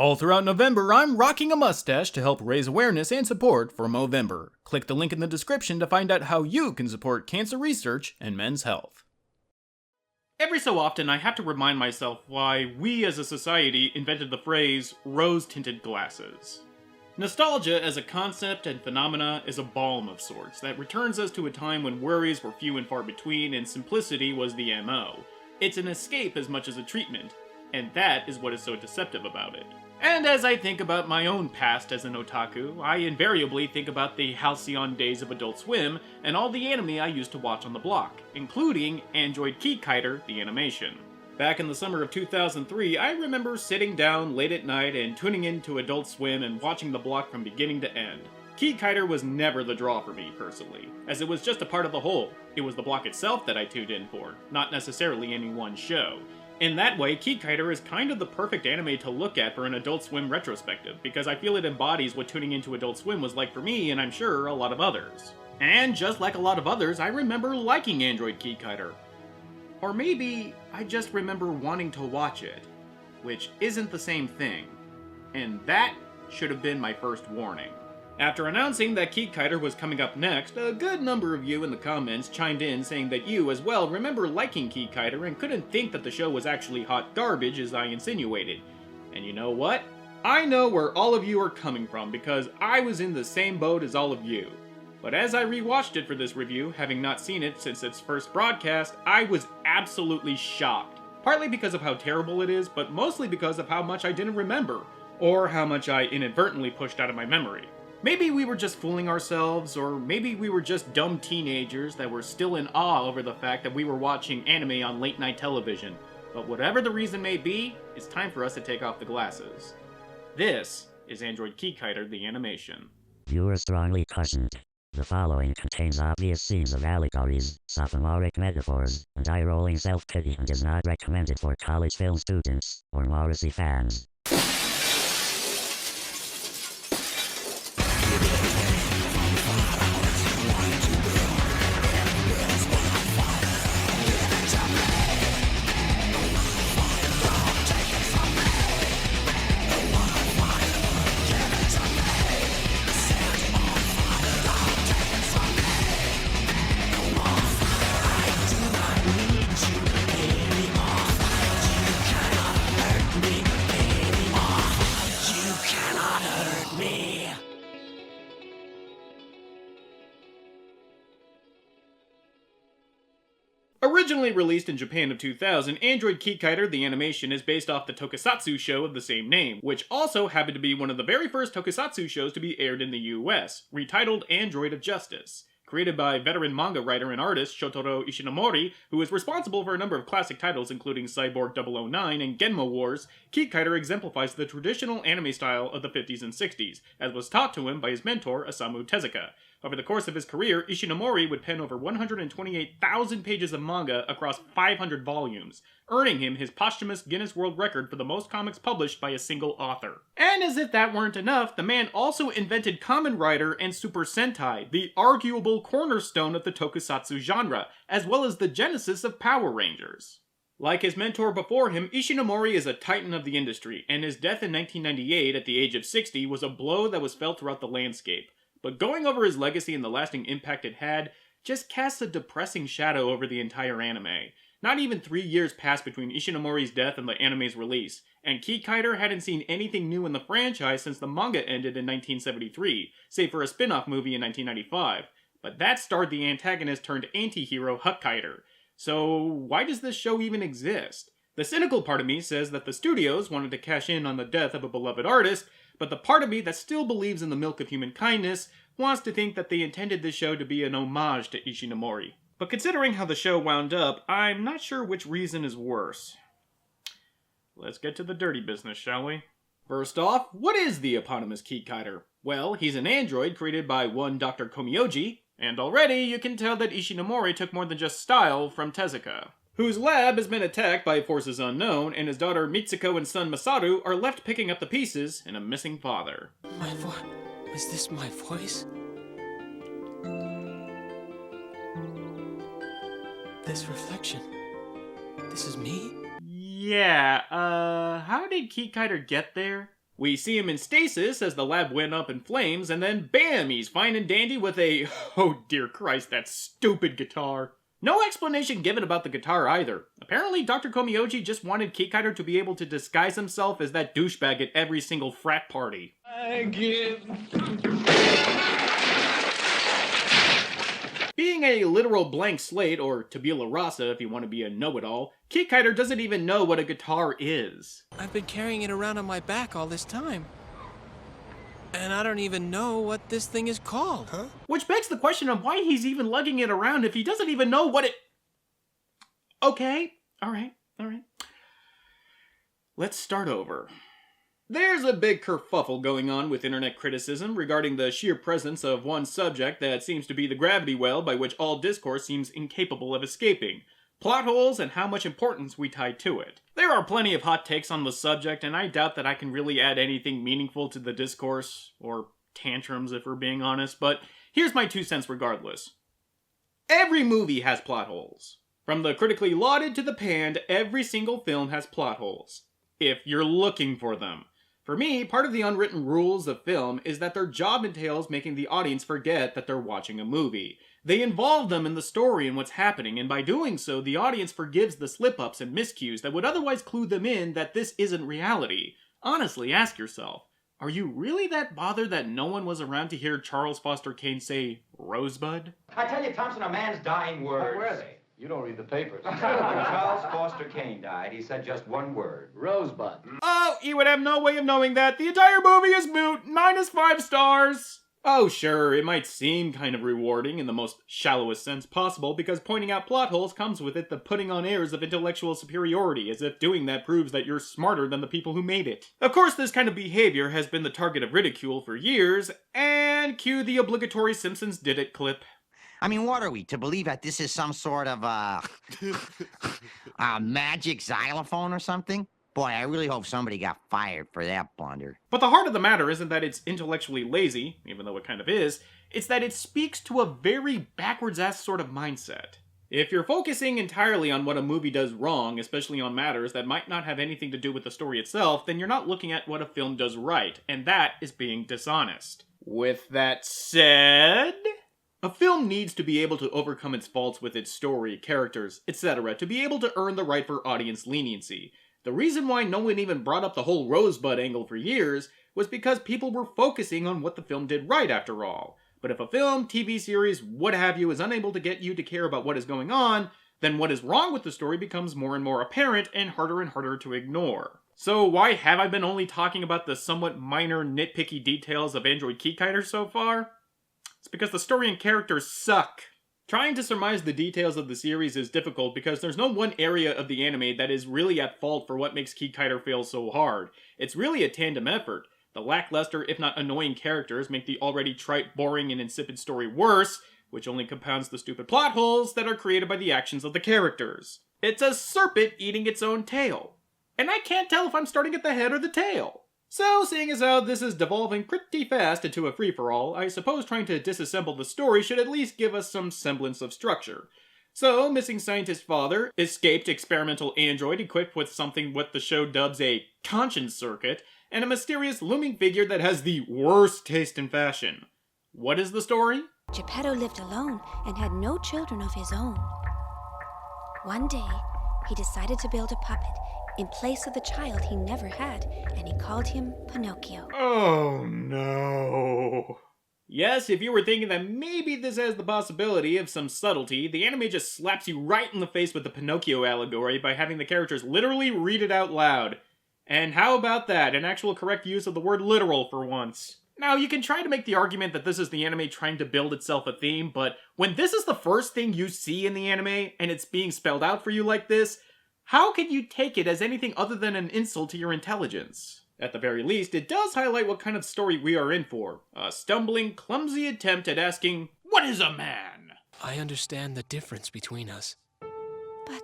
All throughout November, I'm rocking a mustache to help raise awareness and support for Movember. Click the link in the description to find out how you can support cancer research and men's health. Every so often, I have to remind myself why we as a society invented the phrase rose-tinted glasses. Nostalgia as a concept and phenomena is a balm of sorts that returns us to a time when worries were few and far between and simplicity was the MO. It's an escape as much as a treatment, and that is what is so deceptive about it. And as I think about my own past as an otaku, I invariably think about the halcyon days of Adult Swim and all the anime I used to watch on the block, including Android Kikaider, the animation. Back in the summer of 2003, I remember sitting down late at night and tuning into Adult Swim and watching the block from beginning to end. Kikaider was never the draw for me, personally, as it was just a part of the whole. It was the block itself that I tuned in for, not necessarily any one show. In that way, Kikaider is kind of the perfect anime to look at for an Adult Swim retrospective, because I feel it embodies what tuning into Adult Swim was like for me, and I'm sure a lot of others. And just like a lot of others, I remember liking Android Kikaider. Or maybe I just remember wanting to watch it, which isn't the same thing. And that should have been my first warning. After announcing that Kikaider was coming up next, a good number of you in the comments chimed in saying that you, as well, remember liking Kikaider and couldn't think that the show was actually hot garbage as I insinuated. And you know what? I know where all of you are coming from because I was in the same boat as all of you. But as I rewatched it for this review, having not seen it since its first broadcast, I was absolutely shocked. Partly because of how terrible it is, but mostly because of how much I didn't remember, or how much I inadvertently pushed out of my memory. Maybe we were just fooling ourselves, or maybe we were just dumb teenagers that were still in awe over the fact that we were watching anime on late night television. But whatever the reason may be, it's time for us to take off the glasses. This is Android Kikaider, the animation. You are strongly cautioned. The following contains obvious scenes of allegories, sophomoric metaphors, and eye-rolling self-pity and is not recommended for college film students or Morrissey fans. Originally released in Japan of 2000, Android Kikaider, the animation, is based off the tokusatsu show of the same name, which also happened to be one of the very first tokusatsu shows to be aired in the US, retitled Android of Justice. Created by veteran manga writer and artist Shotaro Ishinomori, who is responsible for a number of classic titles including Cyborg 009 and Genma Wars, Kikaider exemplifies the traditional anime style of the 50s and 60s, as was taught to him by his mentor Osamu Tezuka. Over the course of his career, Ishinomori would pen over 128,000 pages of manga across 500 volumes, earning him his posthumous Guinness World Record for the most comics published by a single author. And as if that weren't enough, the man also invented Kamen Rider and Super Sentai, the arguable cornerstone of the tokusatsu genre, as well as the genesis of Power Rangers. Like his mentor before him, Ishinomori is a titan of the industry, and his death in 1998 at the age of 60 was a blow that was felt throughout the landscape. But going over his legacy and the lasting impact it had just casts a depressing shadow over the entire anime. Not even 3 years passed between Ishinomori's death and the anime's release, and Kikaider hadn't seen anything new in the franchise since the manga ended in 1973, save for a spin-off movie in 1995. But that starred the antagonist turned anti-hero Kikaider. So why does this show even exist? The cynical part of me says that the studios wanted to cash in on the death of a beloved artist, but the part of me that still believes in the milk of human kindness wants to think that they intended this show to be an homage to Ishinomori. But considering how the show wound up, I'm not sure which reason is worse. Let's get to the dirty business, shall we? First off, what is the eponymous Kikaider? Well, he's an android created by one Dr. Komiyoji, and already you can tell that Ishinomori took more than just style from Tezuka, whose lab has been attacked by forces unknown, and his daughter Mitsuko and son Masaru are left picking up the pieces in a missing father. Is this my voice? This reflection. This is me? Yeah, how did Kikaider get there? We see him in stasis as the lab went up in flames, and then bam, he's fine and dandy with a, oh dear Christ, that stupid guitar. No explanation given about the guitar either. Apparently, Dr. Komioji just wanted Kikaider to be able to disguise himself as that douchebag at every single frat party. Being a literal blank slate, or tabula rasa if you want to be a know-it-all, Kikaider doesn't even know what a guitar is. I've been carrying it around on my back all this time. And I don't even know what this thing is called. Huh? Which begs the question of why he's even lugging it around if he doesn't even know what it... Okay, alright. Let's start over. There's a big kerfuffle going on with internet criticism regarding the sheer presence of one subject that seems to be the gravity well by which all discourse seems incapable of escaping. Plot holes and how much importance we tie to it. There are plenty of hot takes on the subject, and I doubt that I can really add anything meaningful to the discourse, or tantrums if we're being honest, but here's my 2 cents regardless. Every movie has plot holes. From the critically lauded to the panned, every single film has plot holes. If you're looking for them. For me, part of the unwritten rules of film is that their job entails making the audience forget that they're watching a movie. They involve them in the story and what's happening, and by doing so, the audience forgives the slip-ups and miscues that would otherwise clue them in that this isn't reality. Honestly, ask yourself, are you really that bothered that no one was around to hear Charles Foster Kane say, Rosebud? I tell you, Thompson, a man's dying words. What were they? You don't read the papers. When Charles Foster Kane died, he said just one word. Rosebud. Oh, you would have no way of knowing that. The entire movie is moot. -5 stars. Oh, sure, it might seem kind of rewarding in the most shallowest sense possible, because pointing out plot holes comes with it the putting on airs of intellectual superiority, as if doing that proves that you're smarter than the people who made it. Of course, this kind of behavior has been the target of ridicule for years, and cue the obligatory Simpsons did it clip. I mean, what are we, to believe that this is some sort of, magic xylophone or something? Boy, I really hope somebody got fired for that blunder. But the heart of the matter isn't that it's intellectually lazy, even though it kind of is, it's that it speaks to a very backwards-ass sort of mindset. If you're focusing entirely on what a movie does wrong, especially on matters that might not have anything to do with the story itself, then you're not looking at what a film does right, and that is being dishonest. With that said... a film needs to be able to overcome its faults with its story, characters, etc. to be able to earn the right for audience leniency. The reason why no one even brought up the whole Rosebud angle for years was because people were focusing on what the film did right after all. But if a film, TV series, what have you, is unable to get you to care about what is going on, then what is wrong with the story becomes more and more apparent and harder to ignore. So why have I been only talking about the somewhat minor nitpicky details of Android Kikaider so far? It's because the story and characters suck. Trying to surmise the details of the series is difficult because there's no one area of the anime that is really at fault for what makes Kikaider fail so hard. It's really a tandem effort. The lackluster, if not annoying characters make the already trite, boring, and insipid story worse, which only compounds the stupid plot holes that are created by the actions of the characters. It's a serpent eating its own tail. And I can't tell if I'm starting at the head or the tail. So, seeing as how this is devolving pretty fast into a free-for-all, I suppose trying to disassemble the story should at least give us some semblance of structure. So, missing scientist father, escaped experimental android equipped with something what the show dubs a conscience circuit, and a mysterious looming figure that has the worst taste in fashion. What is the story? Geppetto lived alone and had no children of his own. One day, he decided to build a puppet in place of the child he never had, and he called him Pinocchio. Oh no. Yes, if you were thinking that maybe this has the possibility of some subtlety, the anime just slaps you right in the face with the Pinocchio allegory by having the characters literally read it out loud. And how about that, an actual correct use of the word literal for once? Now, you can try to make the argument that this is the anime trying to build itself a theme, but when this is the first thing you see in the anime, and it's being spelled out for you like this, how can you take it as anything other than an insult to your intelligence? At the very least, it does highlight what kind of story we are in for. A stumbling, clumsy attempt at asking, what is a man? I understand the difference between us. But,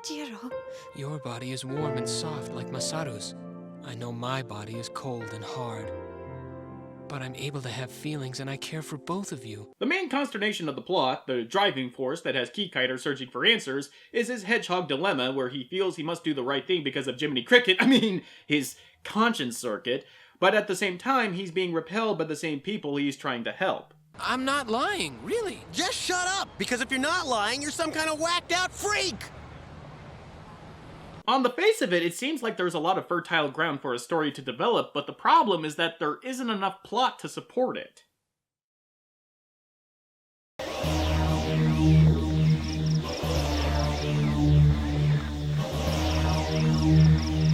Jiro... Your body is warm and soft like Masaru's. I know my body is cold and hard. But I'm able to have feelings and I care for both of you. The main consternation of the plot, the driving force that has Kikaider searching for answers, is his hedgehog dilemma where he feels he must do the right thing because of Jiminy Cricket, his conscience circuit, but at the same time, he's being repelled by the same people he's trying to help. I'm not lying, really. Just shut up, because if you're not lying, you're some kind of whacked out freak! On the face of it, it seems like there's a lot of fertile ground for a story to develop, but the problem is that there isn't enough plot to support it.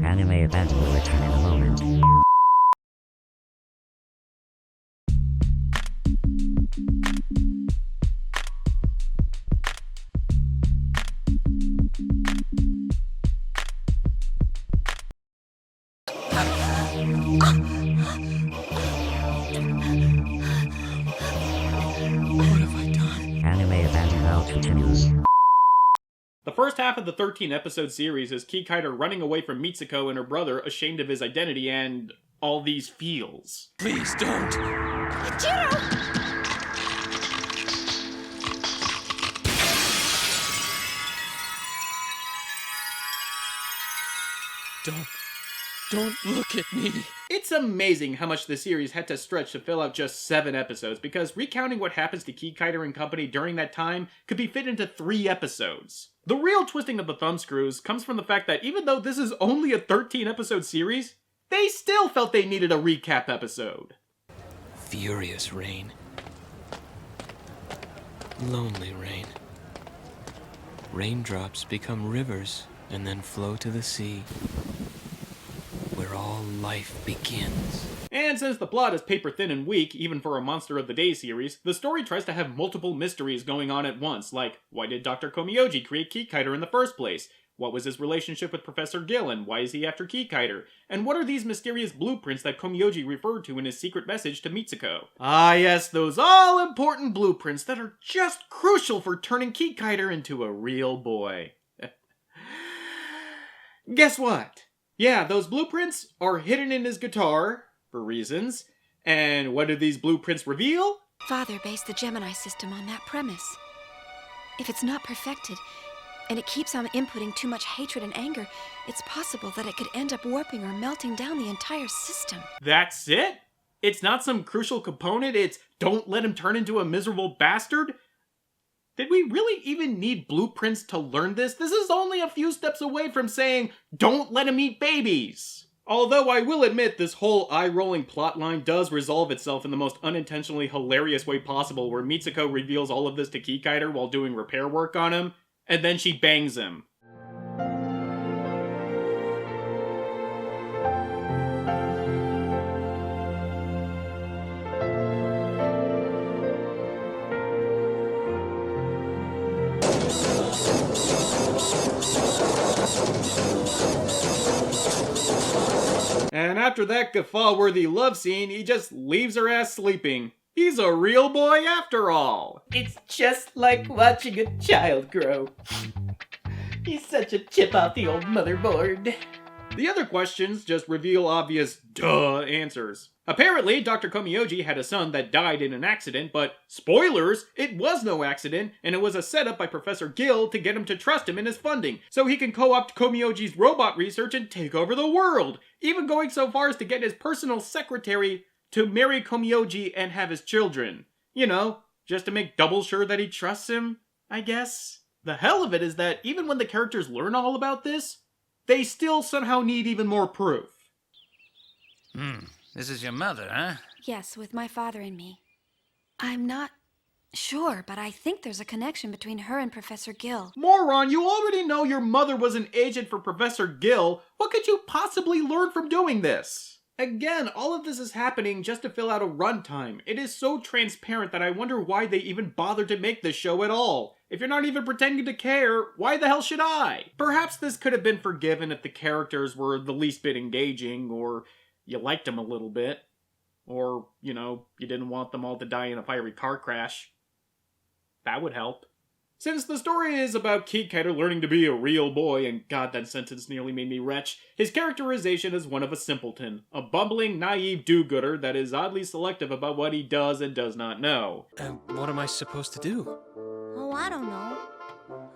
Anime event will return in a moment. What have I done? Anime event now continues. The first half of the 13-episode series is Kikaider running away from Mitsuko and her brother, ashamed of his identity and all these feels. Please don't. Don't look at me. It's amazing how much the series had to stretch to fill out just 7 episodes, because recounting what happens to Kikaider and company during that time could be fit into 3 episodes. The real twisting of the thumbscrews comes from the fact that even though this is only a 13-episode series, they still felt they needed a recap episode. Furious rain. Lonely rain. Raindrops become rivers and then flow to the sea, where all life begins. And since the plot is paper thin and weak, even for a Monster of the Day series, the story tries to have multiple mysteries going on at once, like, why did Dr. Komiyoji create Kikaider in the first place? What was his relationship with Professor Gill, and why is he after Kikaider? And what are these mysterious blueprints that Komiyoji referred to in his secret message to Mitsuko? Ah yes, those all-important blueprints that are just crucial for turning Kikaider into a real boy. Guess what? Yeah, those blueprints are hidden in his guitar, for reasons. And what do these blueprints reveal? Father based the Gemini system on that premise. If it's not perfected, and it keeps on inputting too much hatred and anger, it's possible that it could end up warping or melting down the entire system. That's it? It's not some crucial component, it's don't let him turn into a miserable bastard? Did we really even need blueprints to learn this? This is only a few steps away from saying, don't let him eat babies! Although I will admit this whole eye-rolling plotline does resolve itself in the most unintentionally hilarious way possible, where Mitsuko reveals all of this to Kikaider while doing repair work on him, and then she bangs him. And after that guffaw-worthy love scene, he just leaves her ass sleeping. He's a real boy after all. It's just like watching a child grow. He's such a chip off the old motherboard. The other questions just reveal obvious duh answers. Apparently, Dr. Komiyoji had a son that died in an accident, but spoilers, it was no accident, and it was a setup by Professor Gill to get him to trust him in his funding, so he can co-opt Komiyoji's robot research and take over the world, even going so far as to get his personal secretary to marry Komiyoji and have his children. You know, just to make double sure that he trusts him, I guess. The hell of it is that even when the characters learn all about this, they still somehow need even more proof. This is your mother, huh? Yes, with my father and me. I'm not sure, but I think there's a connection between her and Professor Gill. Moron, you already know your mother was an agent for Professor Gill. What could you possibly learn from doing this? Again, all of this is happening just to fill out a runtime. It is so transparent that I wonder why they even bothered to make this show at all. If you're not even pretending to care, why the hell should I? Perhaps this could have been forgiven if the characters were the least bit engaging, or you liked them a little bit. Or, you know, you didn't want them all to die in a fiery car crash. That would help. Since the story is about Kikaider learning to be a real boy, and god, that sentence nearly made me retch, his characterization is one of a simpleton, a bumbling, naive do-gooder that is oddly selective about what he does and does not know. What am I supposed to do? Oh, I don't know.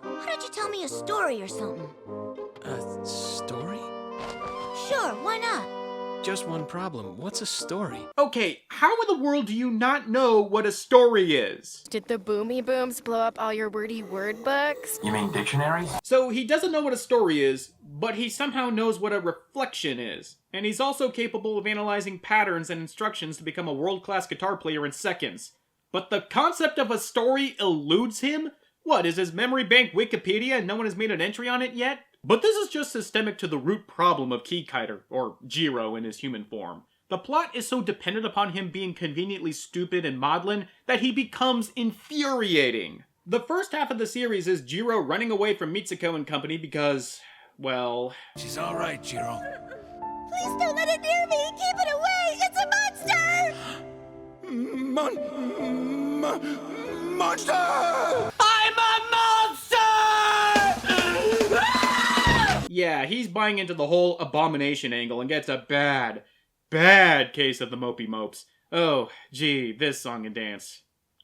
Why don't you tell me a story or something? A story? Sure, why not? just one problem. What's a story? Okay, how in the world do you not know what a story is? Did the boomy booms blow up all your wordy word books? You mean dictionaries? So he doesn't know what a story is, but he somehow knows what a reflection is. And he's also capable of analyzing patterns and instructions to become a world-class guitar player in seconds. But the concept of a story eludes him? What, is his memory bank Wikipedia and no one has made an entry on it yet? But this is just systemic to the root problem of Kikaider, or Jiro in his human form. The plot is so dependent upon him being conveniently stupid and maudlin that he becomes infuriating. The first half of the series is Jiro running away from Mitsuko and company because, well... She's alright, Jiro. Please don't let it near me! Keep it away! It's a monster! Monster! I'm a monster! Yeah, he's buying into the whole abomination angle and gets a bad case of the mopey mopes. Oh, gee, this song and dance.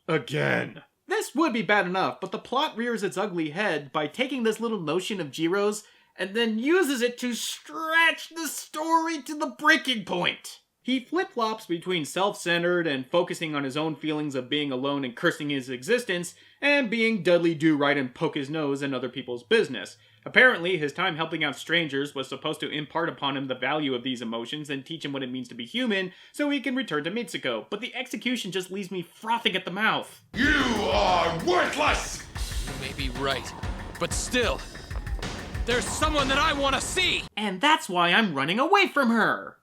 Again. This would be bad enough, but the plot rears its ugly head by taking this little notion of Jiro's and then uses it to stretch the story to the breaking point. He flip-flops between self-centered and focusing on his own feelings of being alone and cursing his existence, and being Dudley Do-Right and poke his nose in other people's business. Apparently, his time helping out strangers was supposed to impart upon him the value of these emotions and teach him what it means to be human, so he can return to Mitsuko, but the execution just leaves me frothing at the mouth. You are worthless! You may be right, but still, there's someone that I want to see! And that's why I'm running away from her!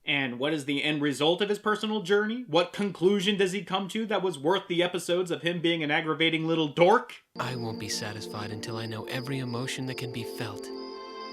And what is the end result of his personal journey? What conclusion does he come to that was worth the episodes of him being an aggravating little dork? I won't be satisfied until I know every emotion that can be felt.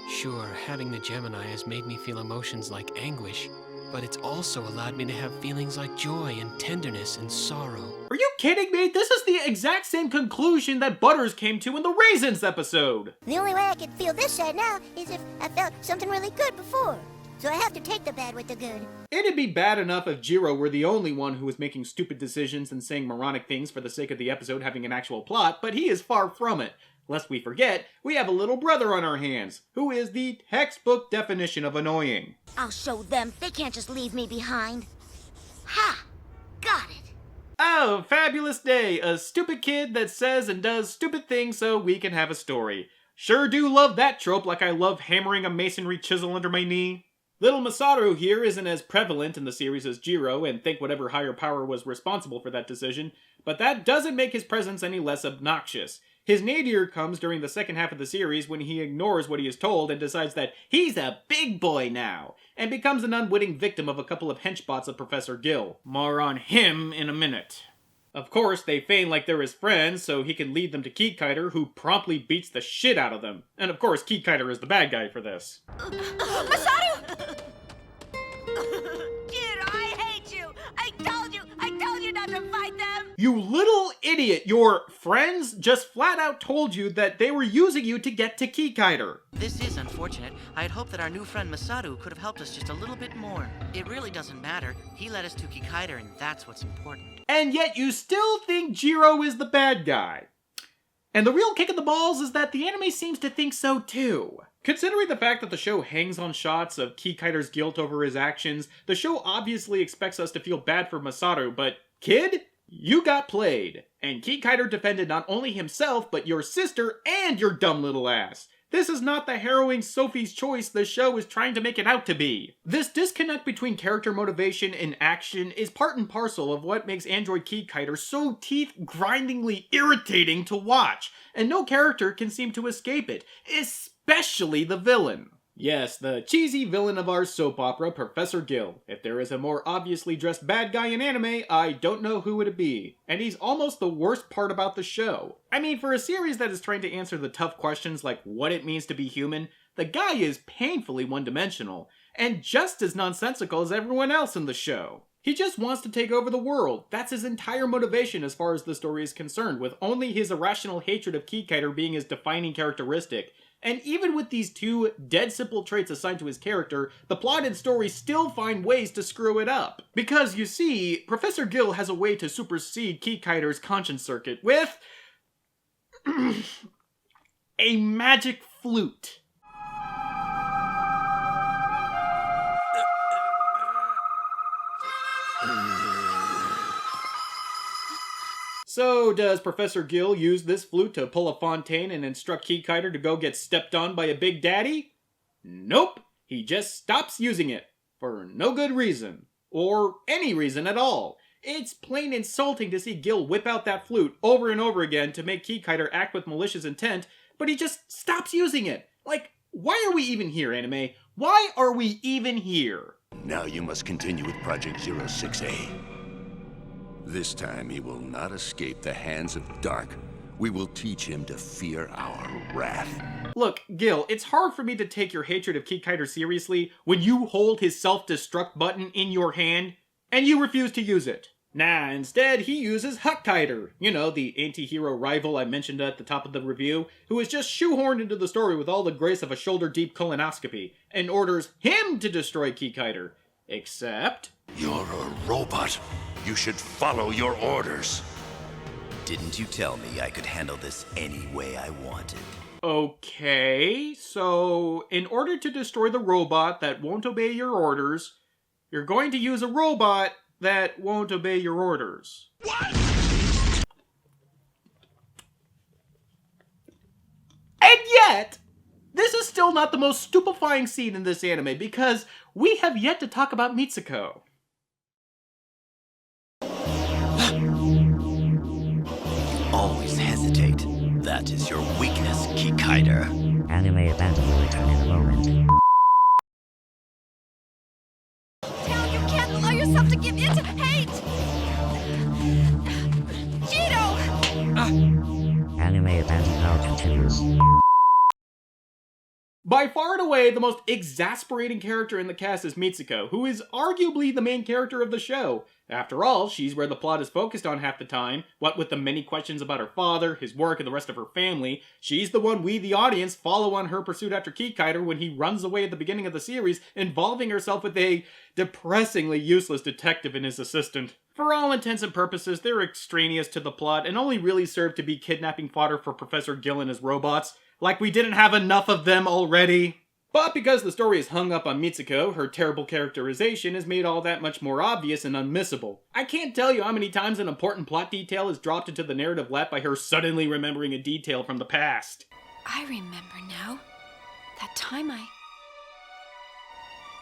Sure, having the Gemini has made me feel emotions like anguish, but it's also allowed me to have feelings like joy and tenderness and sorrow. Are you kidding me? This is the exact same conclusion that Butters came to in the Raisins episode! The only way I can feel this sad now is if I felt something really good before. So I have to take the bad with the good. It'd be bad enough if Jiro were the only one who was making stupid decisions and saying moronic things for the sake of the episode having an actual plot, but he is far from it. Lest we forget, we have a little brother on our hands, who is the textbook definition of annoying. I'll show them. They can't just leave me behind. Ha! Got it. Oh, fabulous day. A stupid kid that says and does stupid things so we can have a story. Sure do love that trope like I love hammering a masonry chisel under my knee. Little Masaru here isn't as prevalent in the series as Jiro, and think whatever higher power was responsible for that decision, but that doesn't make his presence any less obnoxious. His nadir comes during the second half of the series when he ignores what he is told and decides that he's a big boy now, and becomes an unwitting victim of a couple of henchbots of Professor Gill. More on him in a minute. Of course, they feign like they're his friends so he can lead them to Kikaider, who promptly beats the shit out of them. And of course, Kikaider is the bad guy for this. Masaru! Kid, I hate you! I told you not to fight them! You little idiot! Your friends just flat out told you that they were using you to get to Kikaider. This is unfortunate. I had hoped that our new friend Masaru could have helped us just a little bit more. It really doesn't matter. He led us to Kikaider, and that's what's important. And yet you still think Jiro is the bad guy. And the real kick in the balls is that the anime seems to think so too. Considering the fact that the show hangs on shots of Kikaider's guilt over his actions, the show obviously expects us to feel bad for Masaru, but kid, you got played. And Kikaider defended not only himself, but your sister and your dumb little ass. This is not the harrowing Sophie's Choice the show is trying to make it out to be. This disconnect between character motivation and action is part and parcel of what makes Android Kikaider so teeth-grindingly irritating to watch, and no character can seem to escape it, especially the villain. Yes, the cheesy villain of our soap opera, Professor Gill. If there is a more obviously dressed bad guy in anime, I don't know who it'd be. And he's almost the worst part about the show. I mean, for a series that is trying to answer the tough questions like what it means to be human, the guy is painfully one-dimensional, and just as nonsensical as everyone else in the show. He just wants to take over the world. That's his entire motivation as far as the story is concerned, with only his irrational hatred of Kikaider being his defining characteristic. And even with these two dead simple traits assigned to his character, the plot and story still find ways to screw it up. Because, you see, Professor Gill has a way to supersede Kikaider's conscience circuit with... a magic flute. So, does Professor Gill use this flute to pull a Fontaine and instruct Kikaider to go get stepped on by a big daddy? Nope. He just stops using it. For no good reason. Or any reason at all. It's plain insulting to see Gill whip out that flute over and over again to make Kikaider act with malicious intent, but he just stops using it. Like, why are we even here, anime? Why are we even here? Now you must continue with Project 06A. This time he will not escape the hands of Dark. We will teach him to fear our wrath. Look, Gill, it's hard for me to take your hatred of Kikaider seriously when you hold his self-destruct button in your hand, and you refuse to use it. Nah, instead he uses Kikaider, you know, the anti-hero rival I mentioned at the top of the review, who is just shoehorned into the story with all the grace of a shoulder-deep colonoscopy, and orders him to destroy Kikaider. Except... You're a robot. You should follow your orders. Didn't you tell me I could handle this any way I wanted? Okay, so in order to destroy the robot that won't obey your orders, you're going to use a robot that won't obey your orders. What? And yet, this is still not the most stupefying scene in this anime because we have yet to talk about Mitsuko. Always hesitate. That is your weakness, Kikaider. Anime abandon will return in a moment. Now you can't allow yourself to give in to hate! Jiro! Anime abandon now continues. By far and away, the most exasperating character in the cast is Mitsuko, who is arguably the main character of the show. After all, she's where the plot is focused on half the time, what with the many questions about her father, his work, and the rest of her family. She's the one we, the audience, follow on her pursuit after Kikaider when he runs away at the beginning of the series, involving herself with a depressingly useless detective and his assistant. For all intents and purposes, they're extraneous to the plot and only really serve to be kidnapping fodder for Professor Gill and his robots. Like we didn't have enough of them already. But because the story is hung up on Mitsuko, her terrible characterization is made all that much more obvious and unmissable. I can't tell you how many times an important plot detail is dropped into the narrative lap by her suddenly remembering a detail from the past. I remember now. That time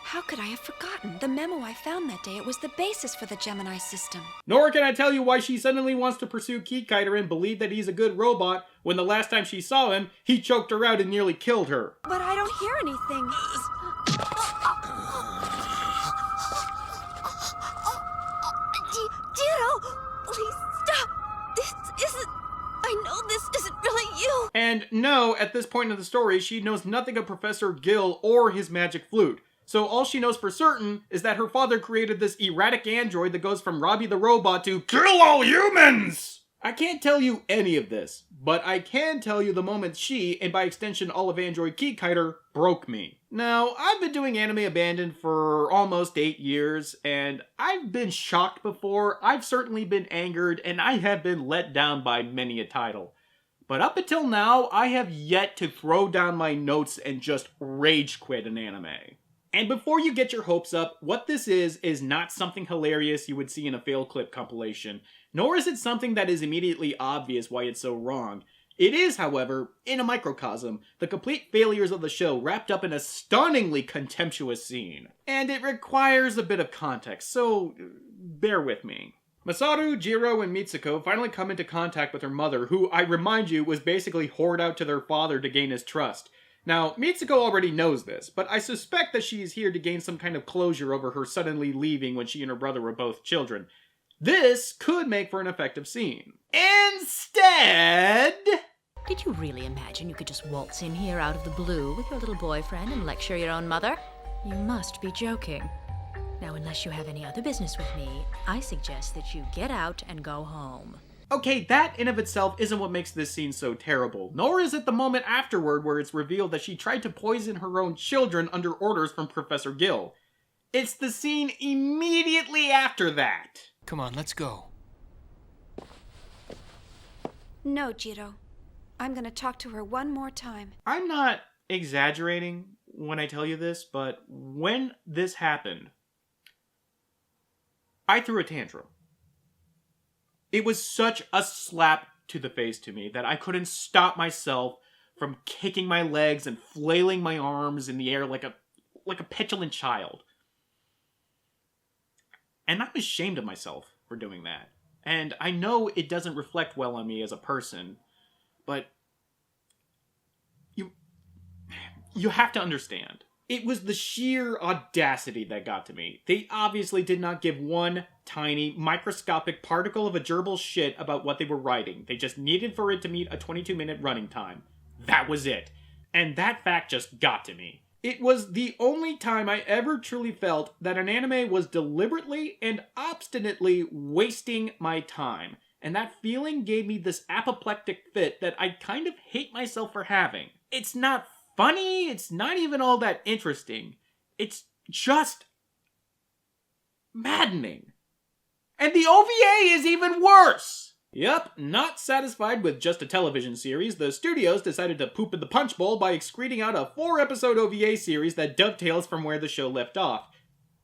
How could I have forgotten? The memo I found that day, it was the basis for the Gemini system. Nor can I tell you why she suddenly wants to pursue Kikaider and believe that he's a good robot when the last time she saw him, he choked her out and nearly killed her. But I don't hear anything. Jiro, please stop. This isn't... I know this isn't really you. And no, at this point in the story, she knows nothing of Professor Gill or his magic flute. So all she knows for certain is that her father created this erratic android that goes from Robbie the robot to kill all humans! I can't tell you any of this, but I can tell you the moment she, and by extension all of Android Kikaider, broke me. Now, I've been doing Anime Abandoned for almost 8 years, and I've been shocked before, I've certainly been angered, and I have been let down by many a title. But up until now, I have yet to throw down my notes and just rage quit an anime. And before you get your hopes up, what this is not something hilarious you would see in a fail clip compilation, nor is it something that is immediately obvious why it's so wrong. It is, however, in a microcosm, the complete failures of the show wrapped up in a stunningly contemptuous scene. And it requires a bit of context, so bear with me. Masaru, Jiro, and Mitsuko finally come into contact with her mother, who, I remind you, was basically whored out to their father to gain his trust. Now, Mitsuko already knows this, but I suspect that she is here to gain some kind of closure over her suddenly leaving when she and her brother were both children. This could make for an effective scene. Instead... Did you really imagine you could just waltz in here out of the blue with your little boyfriend and lecture your own mother? You must be joking. Now, unless you have any other business with me, I suggest that you get out and go home. Okay, that in of itself isn't what makes this scene so terrible, nor is it the moment afterward where it's revealed that she tried to poison her own children under orders from Professor Gill. It's the scene immediately after that. Come on, let's go. No, Jiro. I'm gonna talk to her one more time. I'm not exaggerating when I tell you this, but when this happened, I threw a tantrum. It was such a slap to the face to me that I couldn't stop myself from kicking my legs and flailing my arms in the air like a petulant child. And I'm ashamed of myself for doing that. And I know it doesn't reflect well on me as a person, but you have to understand. It was the sheer audacity that got to me. They obviously did not give one tiny, microscopic particle of a gerbil shit about what they were writing. They just needed for it to meet a 22-minute running time. That was it. And that fact just got to me. It was the only time I ever truly felt that an anime was deliberately and obstinately wasting my time. And that feeling gave me this apoplectic fit that I kind of hate myself for having. It's not funny, it's not even all that interesting. It's just maddening. And the OVA is even worse! Yup, not satisfied with just a television series, the studios decided to poop in the punch bowl by excreting out a 4-episode OVA series that dovetails from where the show left off.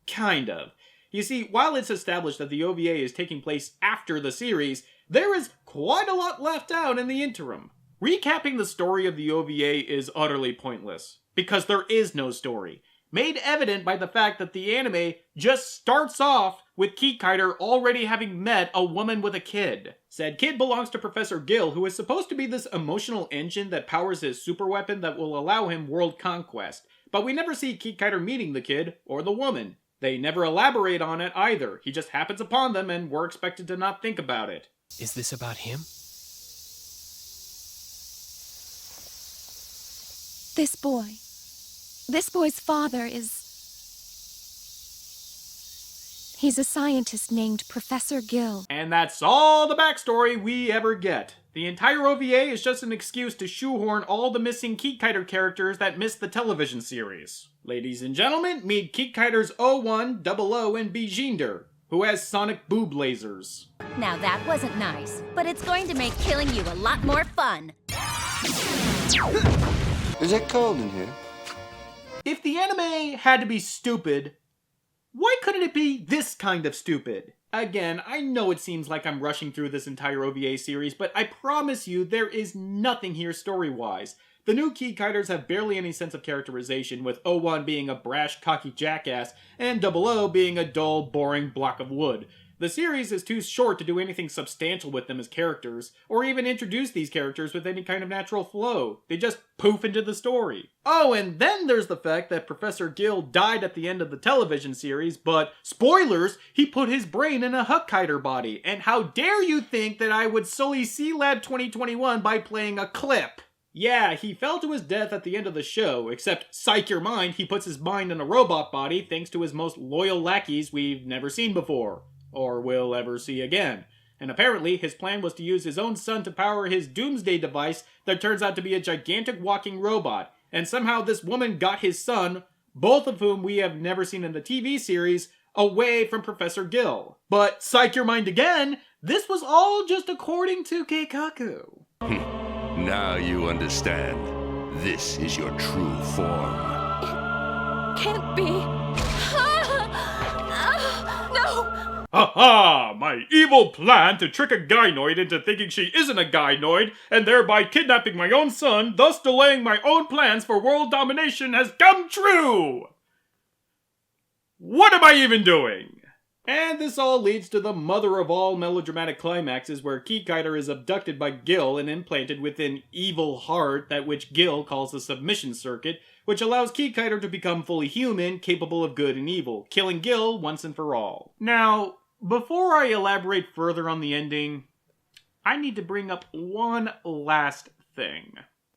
Kind of. You see, while it's established that the OVA is taking place after the series, there is quite a lot left out in the interim. Recapping the story of the OVA is utterly pointless, because there is no story, made evident by the fact that the anime just starts off with Kikaider already having met a woman with a kid. Said kid belongs to Professor Gill, who is supposed to be this emotional engine that powers his superweapon that will allow him world conquest, but we never see Kikaider meeting the kid or the woman. They never elaborate on it either. He just happens upon them and we're expected to not think about it. Is this about him? This boy's father is... He's a scientist named Professor Gill. And that's all the backstory we ever get. The entire OVA is just an excuse to shoehorn all the missing Kikaider characters that missed the television series. Ladies and gentlemen, meet Kikaider's 01, 00, and Bijinder, who has sonic boob lasers. Now that wasn't nice, but it's going to make killing you a lot more fun. Is it cold in here? If the anime had to be stupid, why couldn't it be this kind of stupid? Again, I know it seems like I'm rushing through this entire OVA series, but I promise you there is nothing here story-wise. The new Kikaiders have barely any sense of characterization, with 01 being a brash, cocky jackass, and 00 being a dull, boring block of wood. The series is too short to do anything substantial with them as characters, or even introduce these characters with any kind of natural flow. They just poof into the story. Oh, and then there's the fact that Professor Gill died at the end of the television series, but, spoilers, he put his brain in a Kikaider body, and how dare you think that I would sully C-Lab 2021 by playing a clip? Yeah, he fell to his death at the end of the show, except, psych your mind, he puts his mind in a robot body thanks to his most loyal lackeys we've never seen before. Or will ever see again. And apparently, his plan was to use his own son to power his doomsday device that turns out to be a gigantic walking robot. And somehow this woman got his son, both of whom we have never seen in the TV series, away from Professor Gill. But, psych your mind again, this was all just according to Keikaku. Now you understand. This is your true form. It can't be. No! Ha-ha! My evil plan to trick a gynoid into thinking she isn't a gynoid, and thereby kidnapping my own son, thus delaying my own plans for world domination, has come true! What am I even doing? And this all leads to the mother of all melodramatic climaxes where Kikaider is abducted by Gill and implanted with an evil heart that which Gill calls the submission circuit, which allows Kikaider to become fully human, capable of good and evil, killing Gill once and for all. Now, before I elaborate further on the ending, I need to bring up one last thing.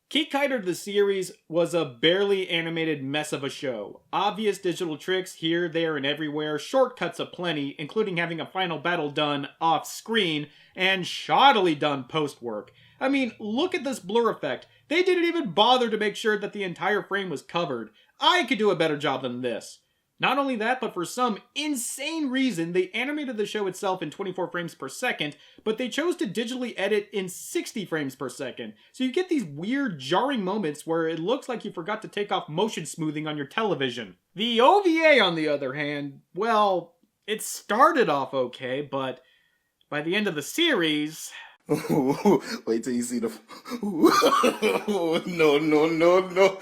Kikaider the series was a barely animated mess of a show. Obvious digital tricks here, there, and everywhere, shortcuts aplenty, including having a final battle done off-screen, and shoddily done post-work. I mean, look at this blur effect. They didn't even bother to make sure that the entire frame was covered. I could do a better job than this. Not only that, but for some insane reason, they animated the show itself in 24 frames per second, but they chose to digitally edit in 60 frames per second. So you get these weird, jarring moments where it looks like you forgot to take off motion smoothing on your television. The OVA, on the other hand, well, it started off okay, but by the end of the series... Wait till you see the... No, no, no, no.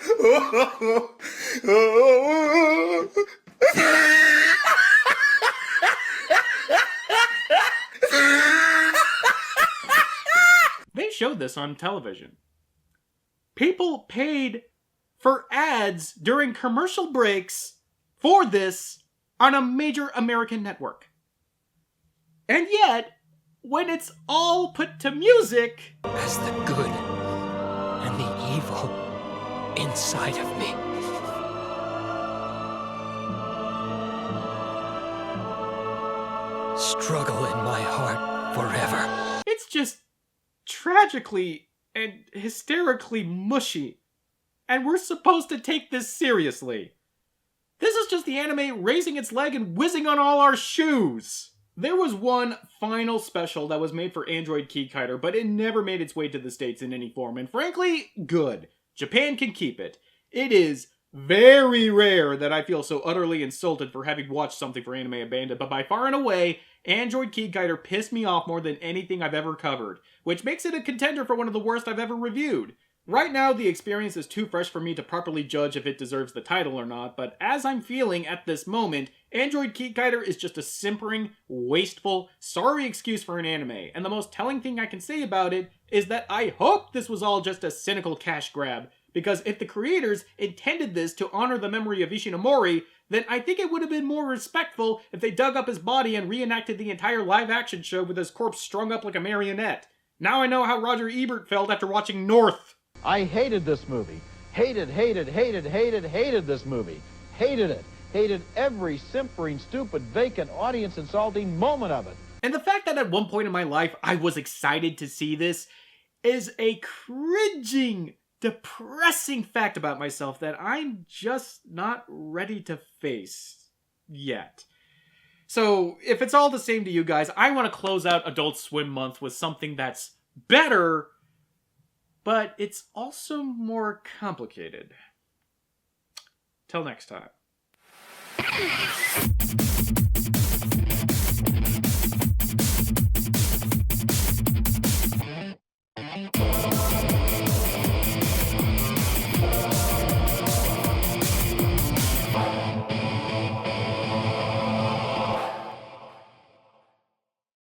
They showed this on television. People paid for ads during commercial breaks for this on a major American network. And yet, when it's all put to music... As the good and the evil inside of me. Struggle in my heart forever. It's just tragically and hysterically mushy. And we're supposed to take this seriously. This is just the anime raising its leg and whizzing on all our shoes. There was one final special that was made for Android Kikaider, but it never made its way to the States in any form, and frankly, good. Japan can keep it. It is very rare that I feel so utterly insulted for having watched something for Anime Abandoned, but by far and away, Android Kikaider pissed me off more than anything I've ever covered, which makes it a contender for one of the worst I've ever reviewed. Right now, the experience is too fresh for me to properly judge if it deserves the title or not, but as I'm feeling at this moment, Android Kikaider is just a simpering, wasteful, sorry excuse for an anime, and the most telling thing I can say about it is that I hope this was all just a cynical cash grab, because if the creators intended this to honor the memory of Ishinomori, then I think it would have been more respectful if they dug up his body and reenacted the entire live-action show with his corpse strung up like a marionette. Now I know how Roger Ebert felt after watching North. I hated this movie. Hated this movie. Hated it. Hated every simpering, stupid, vacant, audience-insulting moment of it. And the fact that at one point in my life I was excited to see this is a cringing, depressing fact about myself that I'm just not ready to face yet. So, if it's all the same to you guys, I want to close out Adult Swim Month with something that's better, but it's also more complicated. Till next time.